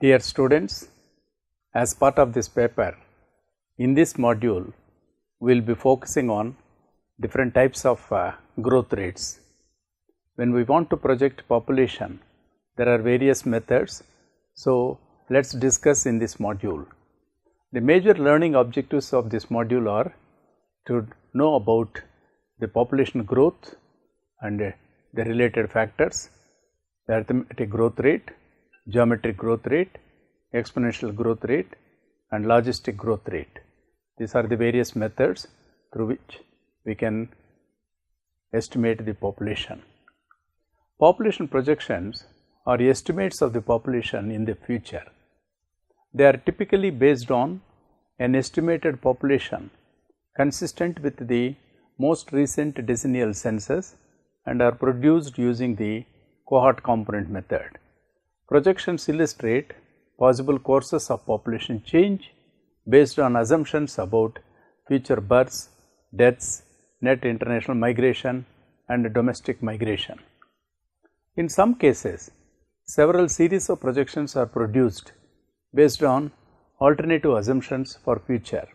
Dear students, as part of this paper, in this module, we will be focusing on different types of growth rates. When we want to project population, there are various methods. So, let us discuss in this module. The major learning objectives of this module are to know about the population growth and the related factors, the arithmetic growth rate, geometric growth rate, exponential growth rate and logistic growth rate. These are the various methods through which we can estimate the population. Population projections are estimates of the population in the future. They are typically based on an estimated population consistent with the most recent decennial census and are produced using the cohort component method. Projections illustrate possible courses of population change based on assumptions about future births, deaths, net international migration and domestic migration. In some cases, several series of projections are produced based on alternative assumptions for future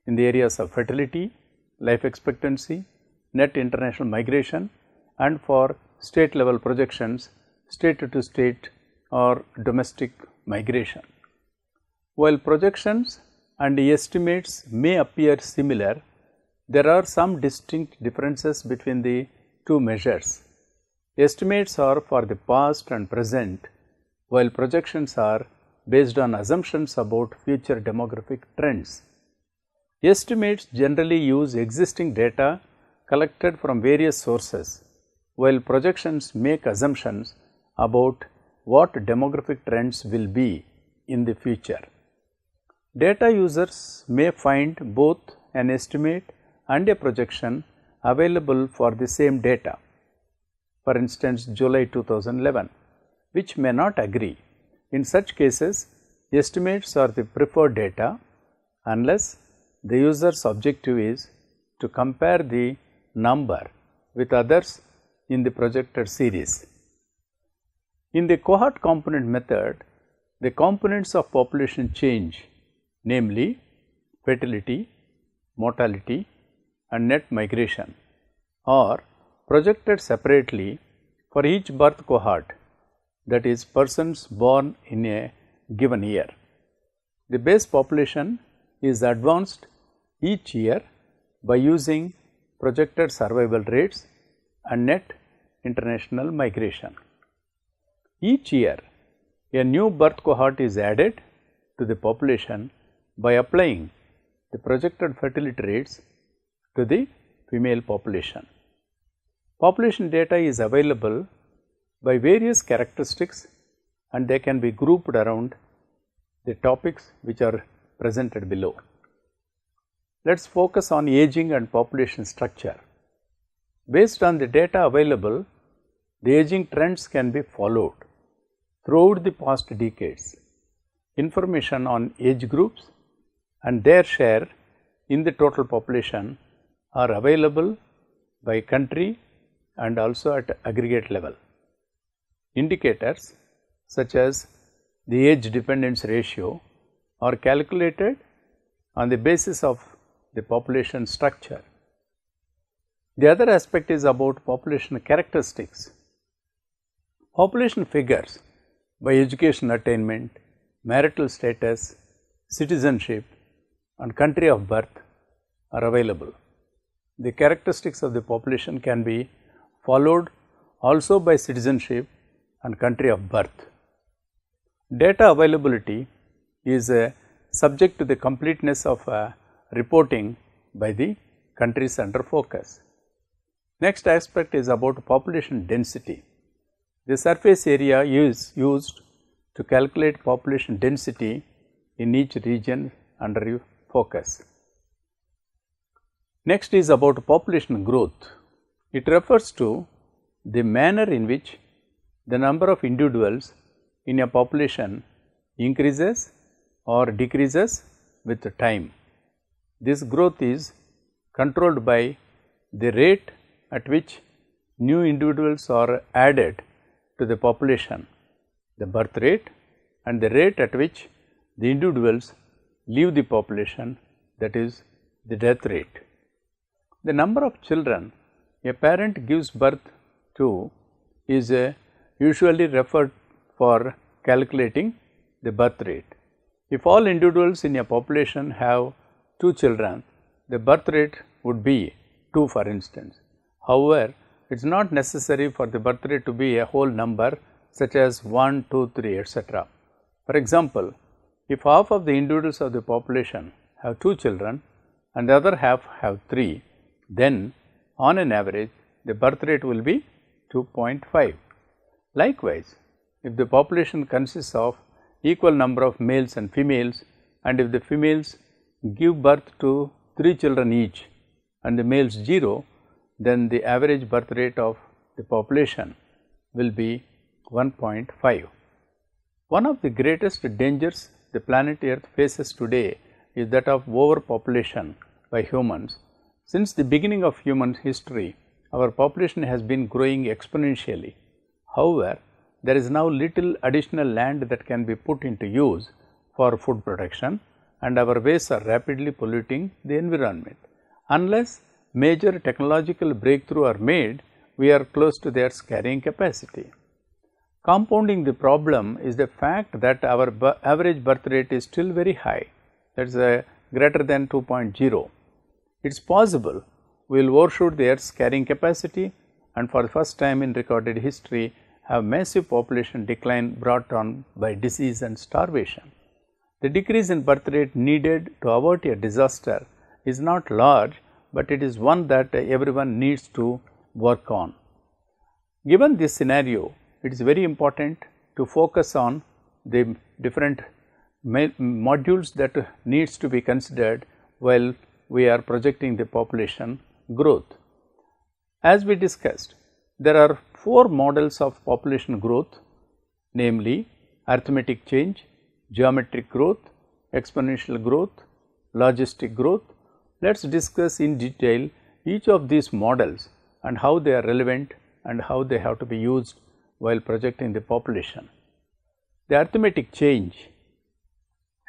in the areas of fertility, life expectancy, net international migration and for state level projections, state to state or domestic migration. While projections and estimates may appear similar, there are some distinct differences between the two measures. Estimates are for the past and present, while projections are based on assumptions about future demographic trends. Estimates generally use existing data collected from various sources, while projections make assumptions about what demographic trends will be in the future. Data users may find both an estimate and a projection available for the same data, for instance July 2011, which may not agree. In such cases, estimates are the preferred data unless the user's objective is to compare the number with others in the projected series. In the cohort component method, the components of population change, namely fertility, mortality and net migration, are projected separately for each birth cohort, that is persons born in a given year. The base population is advanced each year by using projected survival rates and net international migration. Each year, a new birth cohort is added to the population by applying the projected fertility rates to the female population. Population data is available by various characteristics and they can be grouped around the topics which are presented below. Let us focus on aging and population structure. Based on the data available, the aging trends can be followed throughout the past decades. Information on age groups and their share in the total population are available by country and also at aggregate level. Indicators such as the age dependence ratio are calculated on the basis of the population structure. The other aspect is about population characteristics. Population figures by education attainment, marital status, citizenship and country of birth are available. The characteristics of the population can be followed also by citizenship and country of birth. Data availability is subject to the completeness of reporting by the countries under focus. Next aspect is about population density. The surface area is used to calculate population density in each region under focus. Next is about population growth. It refers to the manner in which the number of individuals in a population increases or decreases with time. This growth is controlled by the rate at which new individuals are added to the population, the birth rate, and the rate at which the individuals leave the population, that is the death rate. The number of children a parent gives birth to is usually referred for calculating the birth rate. If all individuals in a population have 2 children, the birth rate would be 2 for instance. However, it is not necessary for the birth rate to be a whole number such as 1, 2, 3, etc. For example, if half of the individuals of the population have 2 children and the other half have 3, then on an average the birth rate will be 2.5. Likewise, if the population consists of equal number of males and females, and if the females give birth to 3 children each and the males 0, then the average birth rate of the population will be 1.5. One of the greatest dangers the planet Earth faces today is that of overpopulation by humans. Since the beginning of human history, our population has been growing exponentially. However, there is now little additional land that can be put into use for food production, and our wastes are rapidly polluting the environment. Unless major technological breakthroughs are made, we are close to their carrying capacity. Compounding the problem is the fact that our average birth rate is still very high, that is greater than 2.0. It is possible we will overshoot the Earth's carrying capacity and for the first time in recorded history have massive population decline brought on by disease and starvation. The decrease in birth rate needed to avert a disaster is not large, but it is one that everyone needs to work on. Given this scenario, it is very important to focus on the different modules that needs to be considered while we are projecting the population growth. As we discussed, there are 4 models of population growth, namely arithmetic change, geometric growth, exponential growth, logistic growth. Let us discuss in detail each of these models and how they are relevant and how they have to be used while projecting the population. The arithmetic change,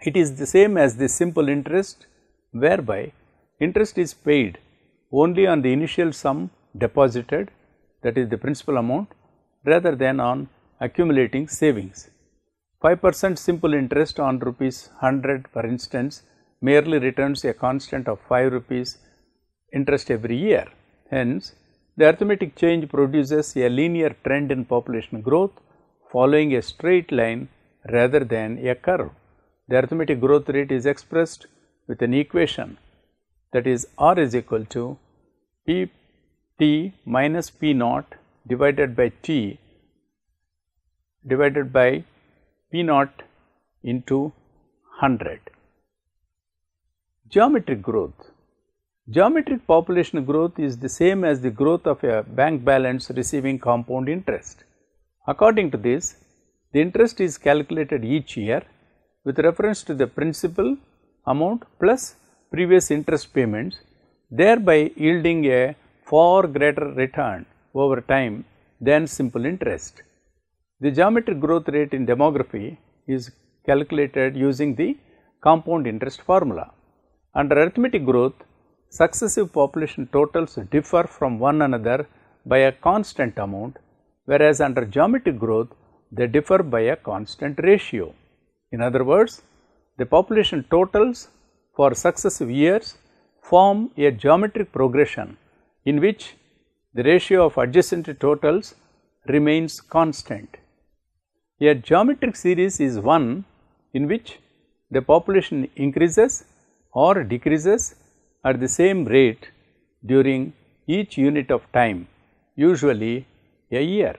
it is the same as the simple interest, whereby interest is paid only on the initial sum deposited, that is the principal amount, rather than on accumulating savings. 5% simple interest on rupees 100 for instance merely returns a constant of 5 rupees interest every year. Hence, the arithmetic change produces a linear trend in population growth following a straight line rather than a curve. The arithmetic growth rate is expressed with an equation, that is R is equal to Pt minus P naught divided by T divided by P naught into 100. Geometric growth. Geometric population growth is the same as the growth of a bank balance receiving compound interest. According to this, the interest is calculated each year with reference to the principal amount plus previous interest payments, thereby yielding a far greater return over time than simple interest. The geometric growth rate in demography is calculated using the compound interest formula. Under arithmetic growth, successive population totals differ from one another by a constant amount, whereas under geometric growth, they differ by a constant ratio. In other words, the population totals for successive years form a geometric progression in which the ratio of adjacent totals remains constant. A geometric series is one in which the population increases or decreases at the same rate during each unit of time, usually a year.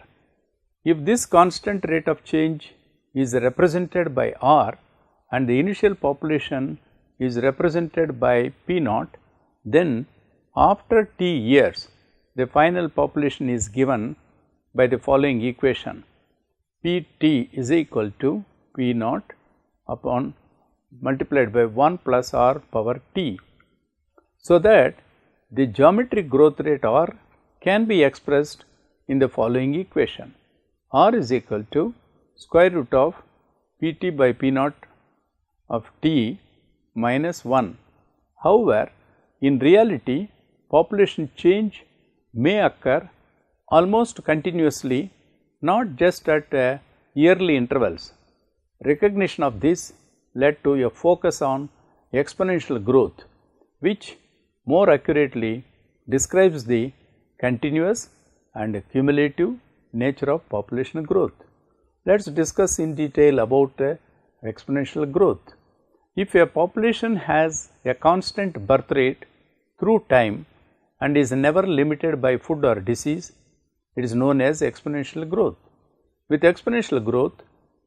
If this constant rate of change is represented by R and the initial population is represented by P naught, then after T years, the final population is given by the following equation: Pt is equal to P naught upon multiplied by 1 plus R power T. So that the geometric growth rate R can be expressed in the following equation: R is equal to square root of Pt by P naught of t minus 1. However, in reality population change may occur almost continuously, not just at yearly intervals. Recognition of this led to a focus on exponential growth, which more accurately describes the continuous and cumulative nature of population growth. Let us discuss in detail about exponential growth. If a population has a constant birth rate through time and is never limited by food or disease, it is known as exponential growth. With exponential growth,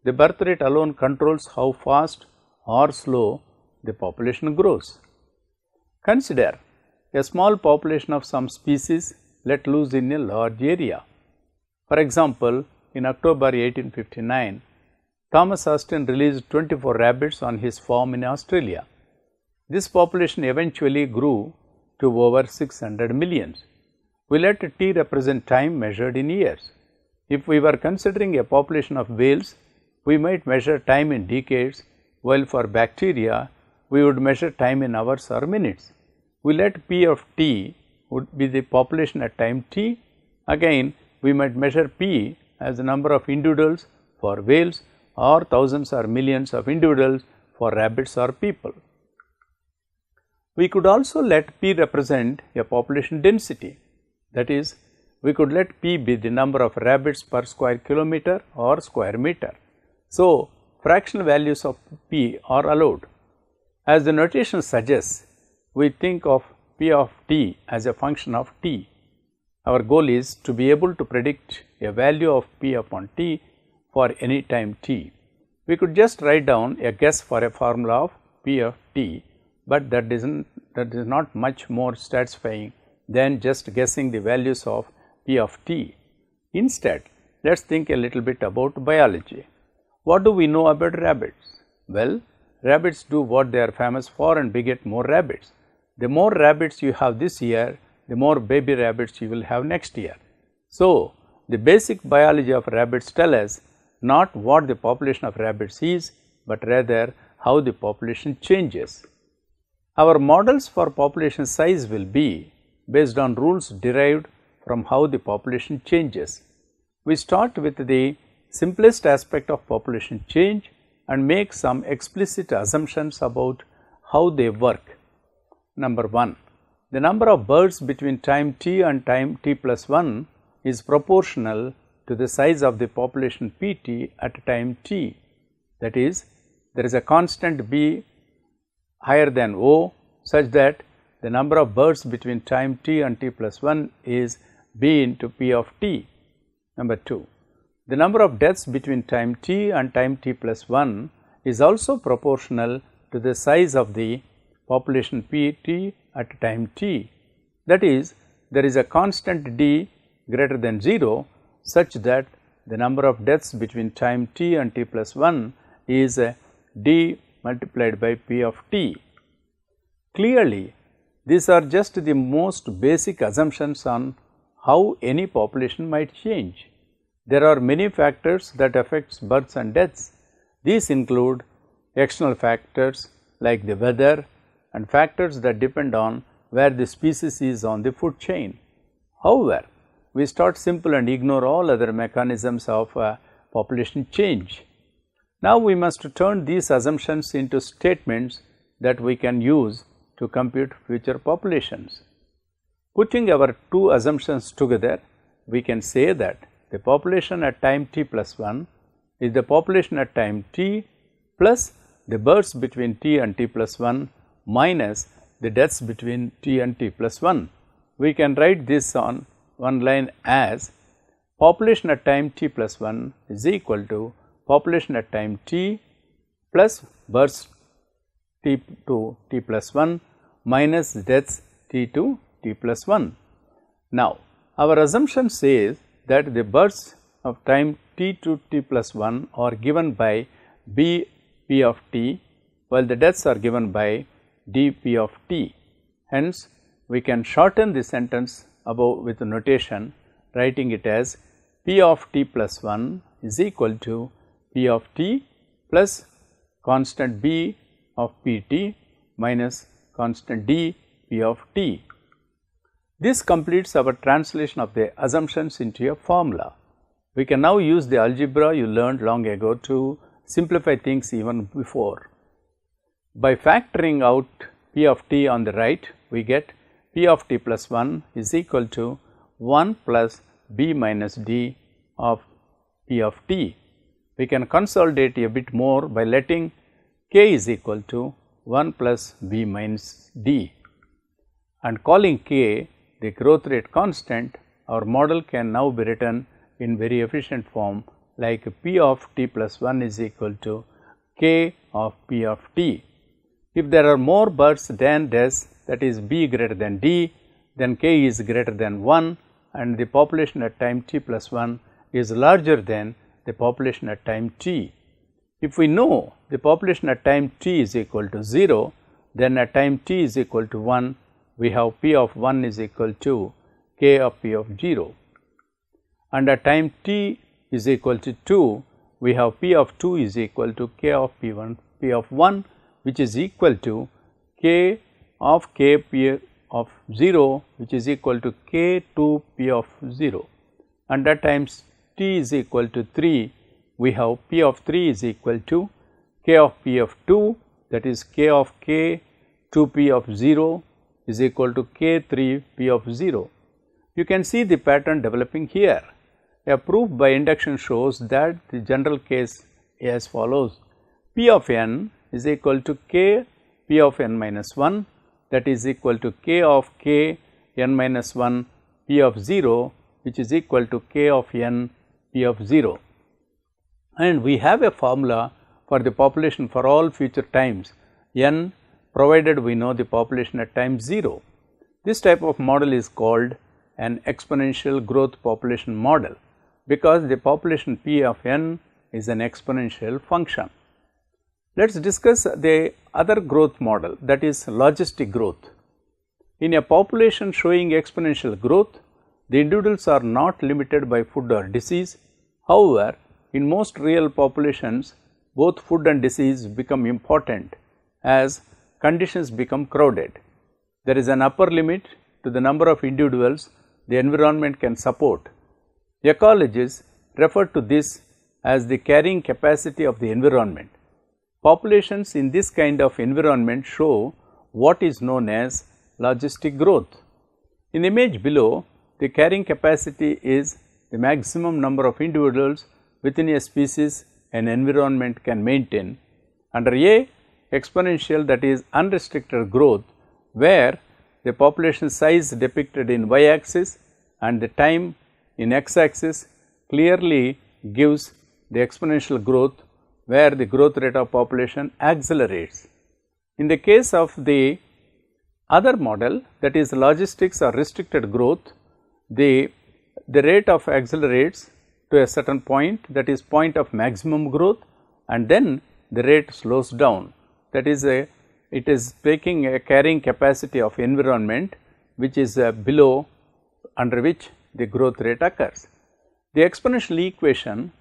the birth rate alone controls how fast or slow the population grows. Consider a small population of some species let loose in a large area. For example, in October 1859, Thomas Austin released 24 rabbits on his farm in Australia. This population eventually grew to over 600 million. We let t represent time measured in years. If we were considering a population of whales, we might measure time in decades, while for bacteria, we would measure time in hours or minutes. We let P of t would be the population at time t. Again, we might measure P as the number of individuals for whales or thousands or millions of individuals for rabbits or people. We could also let P represent a population density. That is, we could let P be the number of rabbits per square kilometer or square meter. So, fractional values of P are allowed. As the notation suggests, we think of P of t as a function of t. Our goal is to be able to predict a value of P upon t for any time t. We could just write down a guess for a formula of P of t, but that is not much more satisfying than just guessing the values of P of t. Instead, let us think a little bit about biology. What do we know about rabbits? Well, rabbits do what they are famous for and beget more rabbits. The more rabbits you have this year, the more baby rabbits you will have next year. So, the basic biology of rabbits tell us not what the population of rabbits is, but rather how the population changes. Our models for population size will be based on rules derived from how the population changes. We start with the simplest aspect of population change and make some explicit assumptions about how they work. Number 1. The number of birds between time t and time t plus 1 is proportional to the size of the population Pt at time t. That is, there is a constant b higher than O such that the number of birds between time t and t plus 1 is b into P of t. Number 2. The number of deaths between time t and time t plus 1 is also proportional to the size of the population Pt at time t. That is, there is a constant d greater than 0 such that the number of deaths between time t and t plus 1 is d multiplied by P of t. Clearly, these are just the most basic assumptions on how any population might change. There are many factors that affect births and deaths. These include external factors like the weather and factors that depend on where the species is on the food chain. However, we start simple and ignore all other mechanisms of population change. Now, we must turn these assumptions into statements that we can use to compute future populations. Putting our two assumptions together, we can say that the population at time t plus 1 is the population at time t plus the births between t and t plus 1 minus the deaths between t and t plus 1. We can write this on one line as population at time t plus 1 is equal to population at time t plus births t to t plus 1 minus deaths t to t plus 1. Now, our assumption says that the births of time t to t plus 1 are given by b p of t, while the deaths are given by d p of t. Hence, we can shorten the sentence above with the notation writing it as p of t plus 1 is equal to p of t plus constant B of Pt minus constant d P of t. This completes our translation of the assumptions into a formula. We can now use the algebra you learned long ago to simplify things even before. By factoring out P of t on the right, we get P of t plus 1 is equal to 1 plus B minus d of P of t. We can consolidate a bit more by letting k is equal to 1 plus B minus d, and calling k the growth rate constant. Our model can now be written in very efficient form like P of t plus 1 is equal to k of P of t. If there are more birds than this, that is B greater than d, then k is greater than 1 and the population at time t plus 1 is larger than the population at time t. If we know the population at time t is equal to 0, then at time t is equal to 1, we have P of 1 is equal to k of P of 0. And at time t is equal to 2, we have P of 2 is equal to k of P of 1, which is equal to k of k P of 0, which is equal to k 2 P of 0. And at times t is equal to 3, we have P of 3 is equal to k of P of 2, that is k of k 2 P of 0 is equal to k 3 P of 0. You can see the pattern developing here. A proof by induction shows that the general case as follows: P of n is equal to k P of n minus 1, that is equal to k of k n minus 1 P of 0, which is equal to k of n P of 0. And we have a formula for the population for all future times n, provided we know the population at time 0. This type of model is called an exponential growth population model, because the population P of n is an exponential function. Let us discuss the other growth model, that is logistic growth. In a population showing exponential growth, the individuals are not limited by food or disease. However, in most real populations, both food and disease become important as conditions become crowded. There is an upper limit to the number of individuals the environment can support. Ecologists refer to this as the carrying capacity of the environment. Populations in this kind of environment show what is known as logistic growth. In the image below, the carrying capacity is the maximum number of individuals within a species an environment can maintain. Under A exponential, that is unrestricted growth, where the population size depicted in y axis and the time in x axis clearly gives the exponential growth, where the growth rate of population accelerates. In the case of the other model, that is logistics or restricted growth, the rate of accelerates to a certain point, that is point of maximum growth, and then the rate slows down. That is it is taking a carrying capacity of environment which is below, under which the growth rate occurs. The exponential equation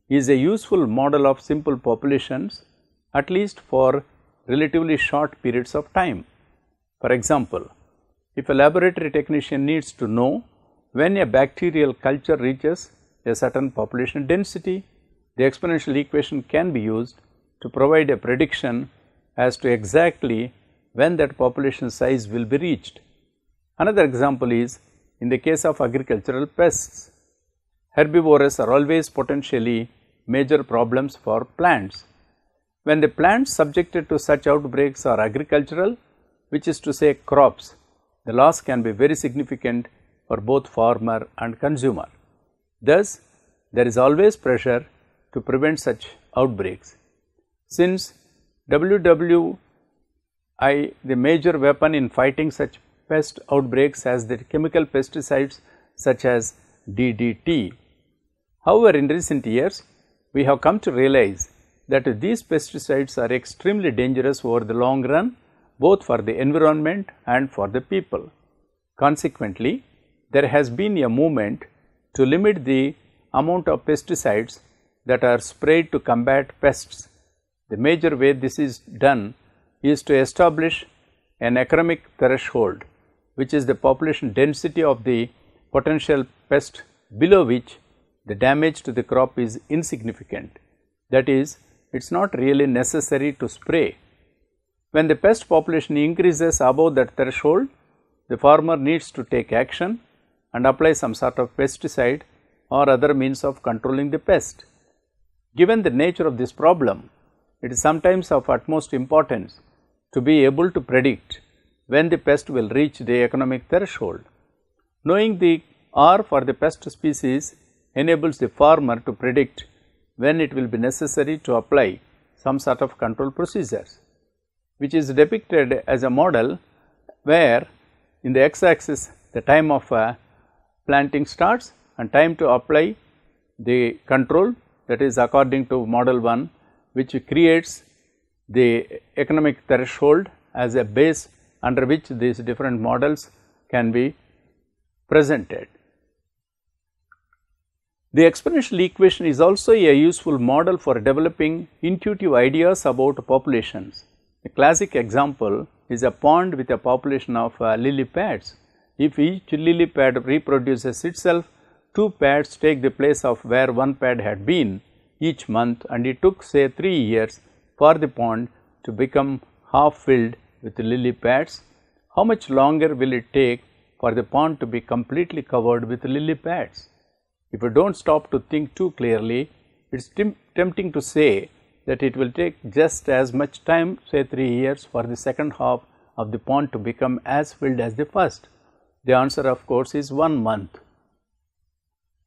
is a useful model of simple populations, at least for relatively short periods of time. For example, if a laboratory technician needs to know when a bacterial culture reaches a certain population density, the exponential equation can be used to provide a prediction as to exactly when that population size will be reached. Another example is in the case of agricultural pests. Herbivores are always potentially major problems for plants. When the plants subjected to such outbreaks are agricultural, which is to say crops, the loss can be very significant for both farmer and consumer. Thus, there is always pressure to prevent such outbreaks. Since WWI, the major weapon in fighting such pest outbreaks, has the chemical pesticides such as DDT. However, in recent years, we have come to realize that these pesticides are extremely dangerous over the long run, both for the environment and for the people. Consequently, there has been a movement to limit the amount of pesticides that are sprayed to combat pests. The major way this is done is to establish an economic threshold, which is the population density of the potential pest below which the damage to the crop is insignificant. That is, it is not really necessary to spray. When the pest population increases above that threshold, the farmer needs to take action and apply some sort of pesticide or other means of controlling the pest. Given the nature of this problem, it is sometimes of utmost importance to be able to predict when the pest will reach the economic threshold. Knowing the R for the pest species enables the farmer to predict when it will be necessary to apply some sort of control procedures, which is depicted as a model where in the x-axis the time of planting starts and time to apply the control, that is according to model 1, which creates the economic threshold as a base under which these different models can be presented. The exponential equation is also a useful model for developing intuitive ideas about populations. A classic example is a pond with a population of lily pads. If each lily pad reproduces itself, 2 pads take the place of where 1 pad had been each month, and it took say 3 years for the pond to become half filled with lily pads. How much longer will it take for the pond to be completely covered with lily pads? If you do not stop to think too clearly, it is tempting to say that it will take just as much time, say 3 years, for the second half of the pond to become as filled as the first. The answer of course is 1 month.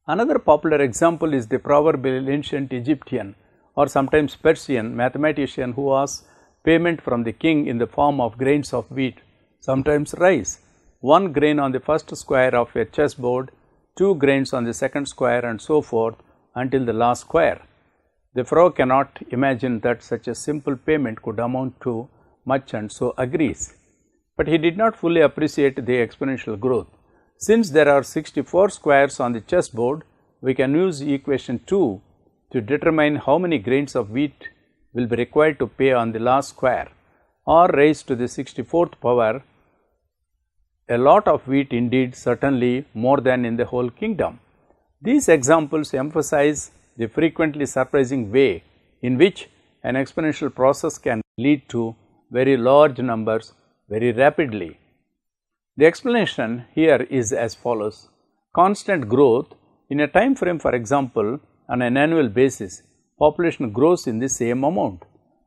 Another popular example is the proverbial ancient Egyptian or sometimes Persian mathematician who asks payment from the king in the form of grains of wheat, sometimes rice, 1 grain on the first square of a chessboard, 2 grains on the second square, and so forth until the last square. The pharaoh cannot imagine that such a simple payment could amount to much and so agrees. But he did not fully appreciate the exponential growth. Since there are 64 squares on the chessboard, we can use equation 2 to determine how many grains of wheat will be required to pay on the last square, or raised to the 64th power, a lot of wheat indeed, certainly more than in the whole kingdom. These examples emphasize the frequently surprising way in which an exponential process can lead to very large numbers very rapidly. The explanation here is as follows. Constant growth in a time frame, for example, on an annual basis, population grows in the same amount,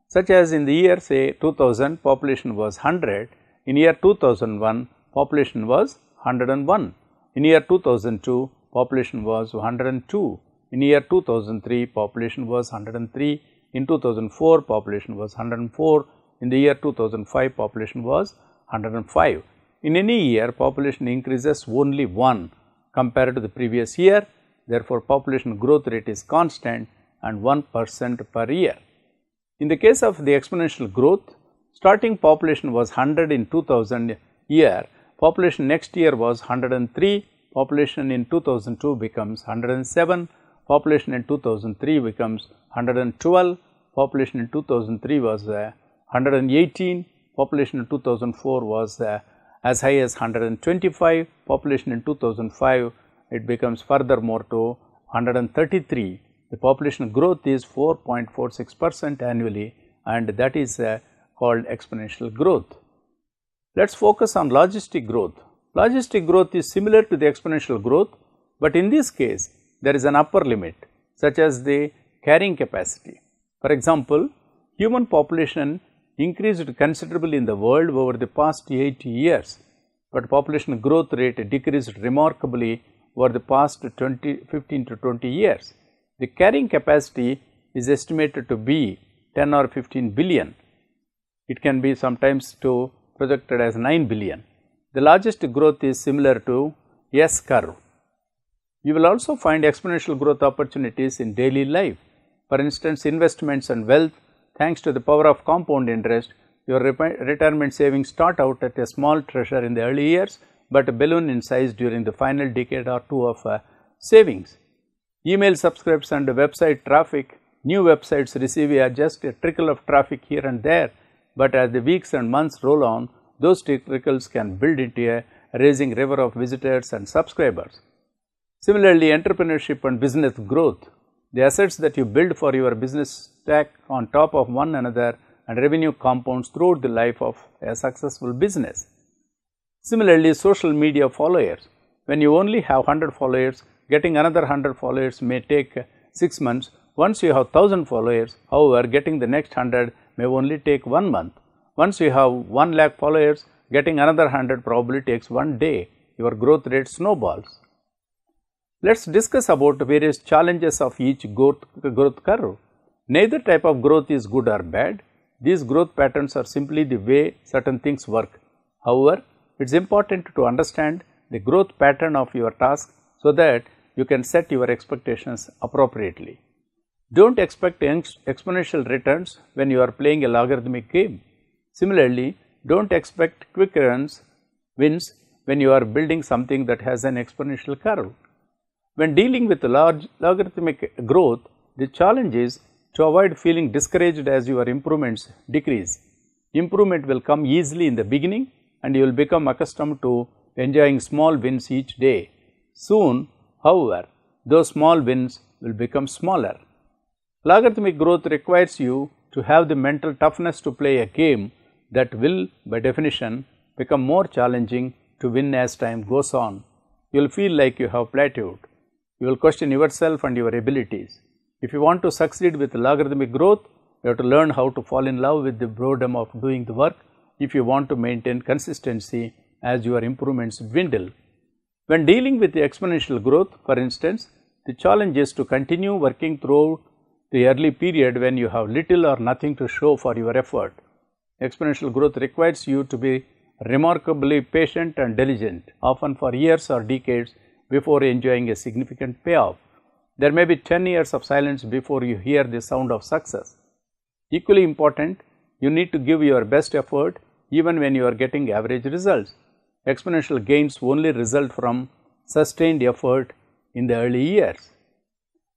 such as in the year say 2000 population was 100, in year 2001 population was 101, in year 2002 population was 102, in year 2003 population was 103, in 2004 population was 104, in the year 2005 population was 105. In any year population increases only 1 compared to the previous year, therefore population growth rate is constant and 1% per year. In the case of the exponential growth, starting population was 100 in 2000 year, population next year was 103, population in 2002 becomes 107, population in 2003 becomes 112, population in 2003 was 118, population in 2004 was as high as 125, population in 2005 it becomes furthermore to 133. The population growth is 4.46% annually, and that is called exponential growth. Let us focus on logistic growth. Logistic growth is similar to the exponential growth, but in this case there is an upper limit such as the carrying capacity. For example, human population increased considerably in the world over the past 80 years, but population growth rate decreased remarkably over the past 15 to 20 years. The carrying capacity is estimated to be 10 or 15 billion. It can be sometimes projected as 9 billion. The largest growth is similar to S curve. You will also find exponential growth opportunities in daily life. For instance, investments and wealth, thanks to the power of compound interest, your retirement savings start out at a small treasure in the early years, but balloon in size during the final decade or two of savings. Email subscriptions and website traffic, New websites receive just a trickle of traffic here and there, but as the weeks and months roll on, those trickles can build into a rising river of visitors and subscribers. Similarly, entrepreneurship and business growth, the assets that you build for your business stack on top of one another and revenue compounds throughout the life of a successful business. Similarly, social media followers, when you only have 100 followers, getting another 100 followers may take 6 months. Once you have 1000 followers, however, getting the next 100 may only take 1 month. Once you have 1 lakh followers, getting another 100 probably takes 1 day. Your growth rate snowballs. Let's discuss about various challenges of each growth curve. Neither type of growth is good or bad. These growth patterns are simply the way certain things work. However, it is important to understand the growth pattern of your task so that you can set your expectations appropriately. Don't expect exponential returns when you are playing a logarithmic game. Similarly, don't expect quick wins when you are building something that has an exponential curve. When dealing with large logarithmic growth, the challenge is to avoid feeling discouraged as your improvements decrease. Improvement will come easily in the beginning and you will become accustomed to enjoying small wins each day. Soon, however, those small wins will become smaller. Logarithmic growth requires you to have the mental toughness to play a game that will, by definition, become more challenging to win as time goes on. You will feel like you have plateaued. You will question yourself and your abilities. If you want to succeed with logarithmic growth, you have to learn how to fall in love with the boredom of doing the work if you want to maintain consistency as your improvements dwindle. When dealing with the exponential growth, for instance, the challenge is to continue working through the early period when you have little or nothing to show for your effort. Exponential growth requires you to be remarkably patient and diligent, often for years or decades before enjoying a significant payoff. There may be 10 years of silence before you hear the sound of success. Equally important, you need to give your best effort even when you are getting average results. Exponential gains only result from sustained effort in the early years.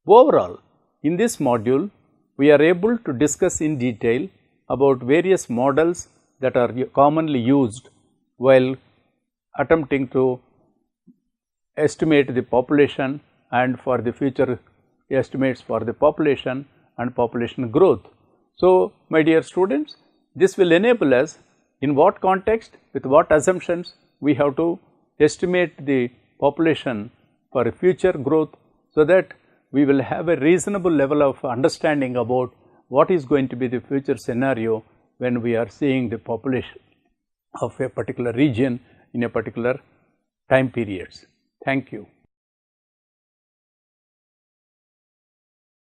Overall, in this module, we are able to discuss in detail about various models that are commonly used while attempting to estimate the population and for the future estimates for the population and population growth. So, my dear students, this will enable us in what context, with what assumptions we have to estimate the population for future growth, so that we will have a reasonable level of understanding about what is going to be the future scenario when we are seeing the population of a particular region in a particular time periods. Thank you.